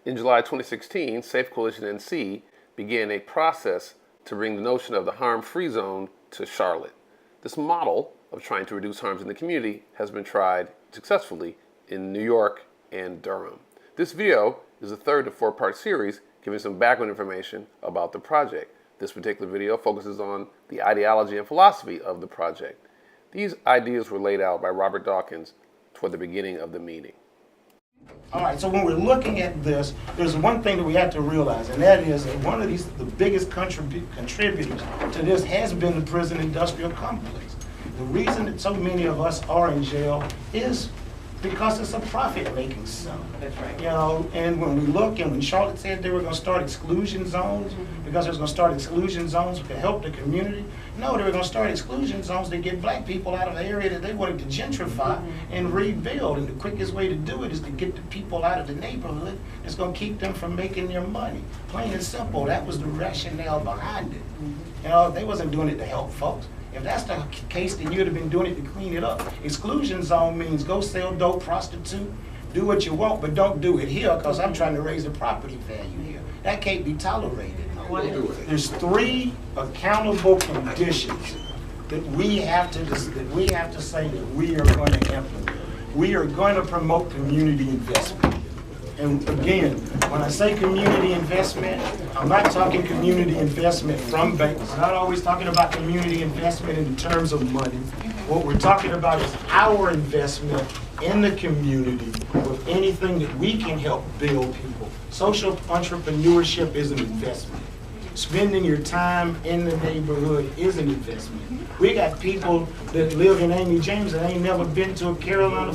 In July 2016, Safe Coalition NC began a process to bring the notion of the harm-free zone to Charlotte. This model of trying to reduce harms in the community has been tried successfully in New York and Durham. This video is the third of a four-part series giving some background information about the project. This particular video focuses on the ideology and philosophy of the project. These ideas were laid out by Robert Dawkins toward the beginning of the meeting. All right, so when we're looking at this, there's one thing that we have to realize, and that is that one of the biggest contributors to this has been the prison industrial complex. The reason that so many of us are in jail is because it's a profit-making zone. That's right. You know, and when we look, and when Charlotte said they were going to start exclusion zones, because they was going to start exclusion zones to help the community, no, they were going to start exclusion zones to get black people out of the area that they wanted to gentrify and rebuild. And the quickest way to do it is to get the people out of the neighborhood. It's going to keep them from making their money. Plain and simple, that was the rationale behind it. You know, they wasn't doing it to help folks. If that's the case, then you'd have been doing it to clean it up. Exclusion zone means go sell dope, prostitute, do what you want, but don't do it here because I'm trying to raise the property value here. That can't be tolerated. There's three accountable conditions that we have to say that we are going to implement. We are going to promote community investment. And again, when I say community investment, I'm not talking community investment from banks. I'm not always talking about community investment in terms of money. What we're talking about is our investment in the community with anything that we can help build people. Social entrepreneurship is an investment. Spending your time in the neighborhood is an investment. We got people that live in Amy James that ain't never been to a Carolina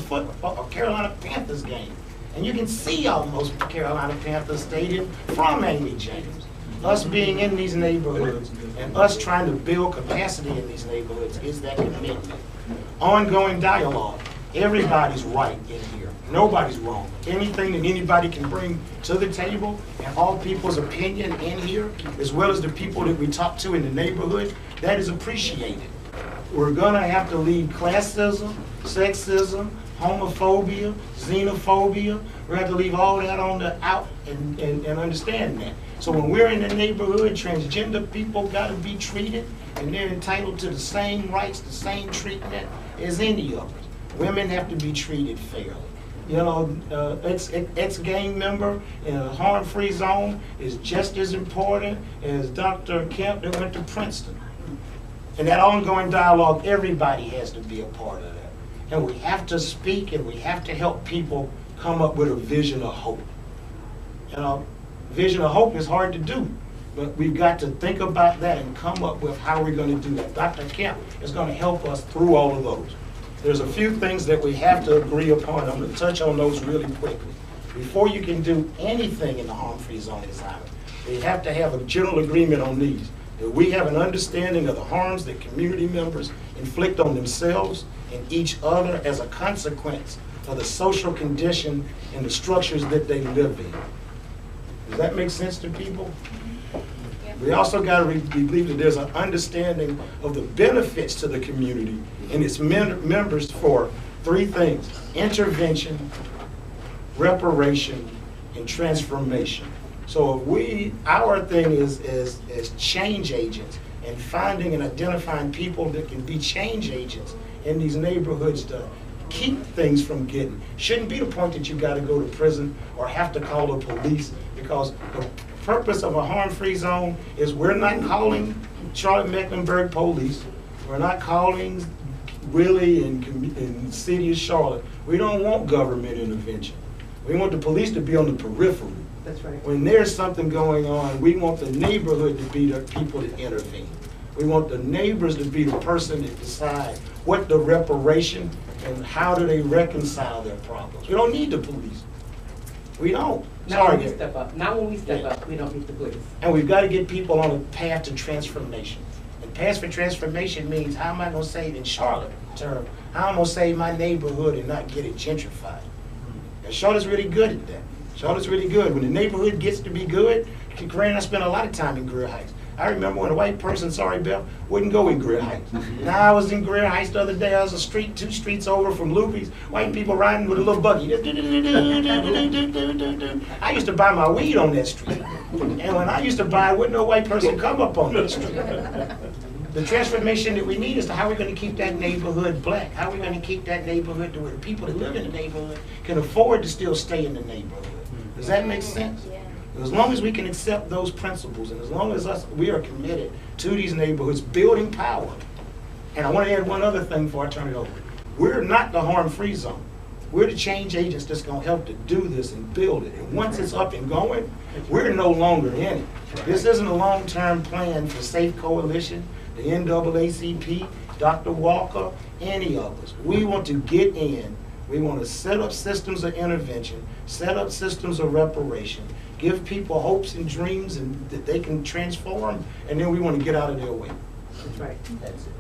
Panthers game. And you can see almost Carolina Panthers Stadium from Amy James. Us being in these neighborhoods and us trying to build capacity in these neighborhoods is that commitment. Ongoing dialogue. Everybody's right in here. Nobody's wrong. Anything that anybody can bring to the table and all people's opinion in here, as well as the people that we talk to in the neighborhood, that is appreciated. We're gonna have to leave classism, sexism, homophobia, xenophobia. We have to leave all that on the out and understand that. So when we're in the neighborhood, transgender people got to be treated, and they're entitled to the same rights, the same treatment as any of us. Women have to be treated fairly. You know, ex-gang member in a harm-free zone is just as important as Dr. Kemp that went to Princeton. And that ongoing dialogue, everybody has to be a part of that. And we have to speak and we have to help people come up with a vision of hope. You know, vision of hope is hard to do, but we've got to think about that and come up with how we're going to do that. Dr. Kemp is going to help us through all of those. There's a few things that we have to agree upon. I'm going to touch on those really quickly. Before you can do anything in the harm-free zone design, we have to have a general agreement on these. That we have an understanding of the harms that community members inflict on themselves and each other as a consequence of the social condition and the structures that they live in. Does that make sense to people? Yeah. We also got to believe that there's an understanding of the benefits to the community and its members for three things: intervention, reparation, and transformation. So our thing is change agents and finding and identifying people that can be change agents in these neighborhoods to keep things from getting. Shouldn't be the point that you got to go to prison or have to call the police, because the purpose of a harm-free zone is we're not calling Charlotte Mecklenburg police. We're not calling Willie in the city of Charlotte. We don't want government intervention. We want the police to be on the periphery. That's right. When there's something going on, we want the neighborhood to be the people that intervene. We want the neighbors to be the person that decide what the reparation and how do they reconcile their problems. We don't need the police. We don't. Not when we step up. Not when we step up. We don't need the police. And we've got to get people on a path to transformation. And path for transformation means, how am I going to save in Charlotte term? How am I going to save my neighborhood and not get it gentrified? And Charlotte's really good at that. Charlotte's really good. When the neighborhood gets to be good, Corinne and I spend a lot of time in Greer Heights. I remember when a white person, sorry Bill, wouldn't go in Greer Heights. Now I was in Greer Heights the other day. I was two streets over from Luby's. White people riding with a little buggy. I used to buy my weed on that street. And when I used to buy it, wouldn't no white person come up on that street. The transformation that we need is to how we're going to keep that neighborhood black. How we're going to keep that neighborhood to where the people that live in the neighborhood can afford to still stay in the neighborhood. Does that make sense? As long as we can accept those principles, and as long as we are committed to these neighborhoods building power. And I want to add one other thing before I turn it over. We're not the harm-free zone. We're the change agents that's going to help to do this and build it. And once it's up and going, we're no longer in it. This isn't a long-term plan for Safe Coalition, the NAACP, Dr. Walker, any of us. We want to get in. We want to set up systems of intervention, set up systems of reparation, give people hopes and dreams and that they can transform, and then we want to get out of their way. That's right. That's it.